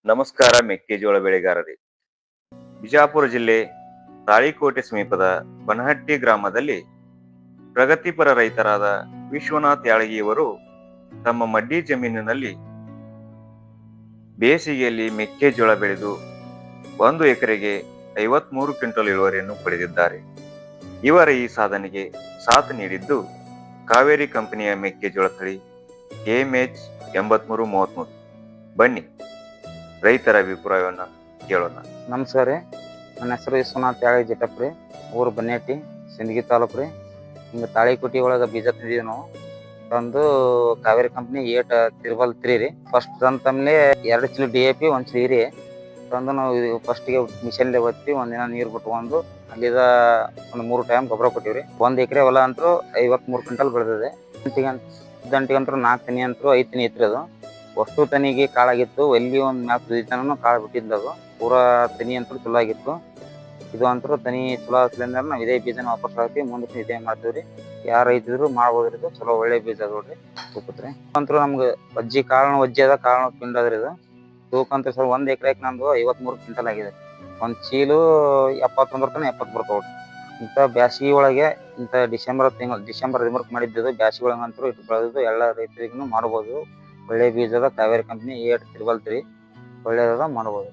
ನಮಸ್ಕಾರ ಮೆಕ್ಕೆಜೋಳ ಬೆಳೆಗಾರರೇ. ಬಿಜಾಪುರ ಜಿಲ್ಲೆ ತಾಳಿಕೋಟೆ ಸಮೀಪದ ಬನಹಟ್ಟಿ ಗ್ರಾಮದಲ್ಲಿ ಪ್ರಗತಿಪರ ರೈತರಾದ ವಿಶ್ವನಾಥ್ ಯಾಳಗಿಯವರು ತಮ್ಮ ಮಡ್ಡಿ ಜಮೀನಿನಲ್ಲಿ ಬೇಸಿಗೆಯಲ್ಲಿ ಮೆಕ್ಕೆಜೋಳ ಬೆಳೆದು 1 ಎಕರೆಗೆ 53 ಕ್ವಿಂಟಲ್ ಇಳುವರಿಯನ್ನು ಪಡೆದಿದ್ದಾರೆ. ಇವರ ಈ ಸಾಧನೆಗೆ ಸಾಥ್ ನೀಡಿದ್ದು ಕಾವೇರಿ ಕಂಪನಿಯ ಮೆಕ್ಕೆಜೋಳ ತಳಿ KMH 8333. ಬನ್ನಿ ರೈತರ ಅಭಿಪ್ರಾಯವನ್ನ ಕೇಳೋಣ. ನಮಸ್ಕಾರ ರೀ, ನನ್ನ ಹೆಸರು ವಿಶ್ವನಾಥ್ ಯಾಳಗಿ ಜಟಪ್ರಿ, ಊರು ಬನ್ನೇಟಿ, ಸಿಂದಗಿ ತಾಲೂಕು ರೀ. ಹಿಂಗೆ ತಾಳಿಕೋಟಿ ಒಳಗೆ ಬೀಜ ತಂದಿದ್ದೀವಿ ನಾವು. ತಂದು ಕಾವೇರಿ ಕಂಪ್ನಿ 833 ರೀ. ಫಸ್ಟ್ ತಂತಮ್ಲೆ 2 ಚೀಲ DAP 1 ಚೀಲ ಯೂರಿಯಾ ತಂದು ನಾವು ಫಸ್ಟಿಗೆ ಮಿಷನ್ಲೆ ಒತ್ತಿ ಒಂದಿನ ನೀರು ಬಿಟ್ಕೊಂಡು ಅಲ್ಲಿದ ಒಂದು 3 ಟೈಮ್ ಗೊಬ್ಬರ ಕೊಟ್ಟಿವ್ರಿ. 1 ಎಕರೆ ಹೊಲ ಅಂತೂ 53 ಕ್ವಿಂಟಲ್ ಬೆಳೆದಿದೆ. ದಂಟಿಗಂತೂ 4 ತನಿ ಅಂತೂ 5 ತನಿ ಐತ್ರಿ. ಅದು ಅಷ್ಟು ತನಿಗೆ ಕಾಳಾಗಿತ್ತು, ಎಲ್ಲಿ ಒಂದು ಮ್ಯಾಪ್ ತನೂ ಕಾಳು ಬಿಟ್ಟಿದ್ದು. ಅದು ಪೂರಾ ತನಿ ಅಂತೂ ಚಲೋ ಆಗಿತ್ತು. ಇದು ಅಂತೂ ತನಿ ಚಲೋ ಆಗ್ತಿಲ್ಲ ನಾವು ಇದೇ ಬೀಜನ ವಾಪಸ್ ಹಾಕಿ ಮುಂದಕ್ಕೆ ಇದೇ ಮಾಡ್ತೀವಿ ರೀ. ಯಾರು ರೈತರು ಮಾಡ್ಬೋದ್ರಿ, ಇದು ಚಲೋ ಒಳ್ಳೆ ಬೀಜ ನೋಡ್ರಿ. ತೂಕತ್ರಿ ಅಂತೂ ನಮ್ಗೆ ವಜ್ಜಿ ವಜ್ಜಿ ಅದ ಕಾಳು ಪಿಂಡ್ ಅದ್ರಿ. ಇದು ತೂಕ ಅಂತ ಸರ್ 1 ಎಕರೆಗೆ ನಮ್ದು 53 ಕ್ವಿಂಟಲ್ ಆಗಿದೆ. 1 ಚೀಲು 71 ತನಕ 70 ಬರ್ತಾವ್ರಿ. ಇಂಥ ಬ್ಯಾಸಿಗೆ ಒಳಗೆ ಇಂಥ ಡಿಸೆಂಬರ್ ರಿಮರ್ಕ್ ಮಾಡಿದ್ದು ಬ್ಯಾಸಿಗೆ ಒಳಗೆ ಅಂತೂ ಇಟ್ಟು ಬೆಳೆದು ಎಲ್ಲ ರೈತರಿಗೂ ಮಾಡ್ಬೋದು. ಒಳ್ಳೆ ಬೀಜದ ಕಾವೇರಿ ಕಂಪ್ನಿ 833 ಒಳ್ಳೆಯದ ಮಾಡ್ಬೋದು.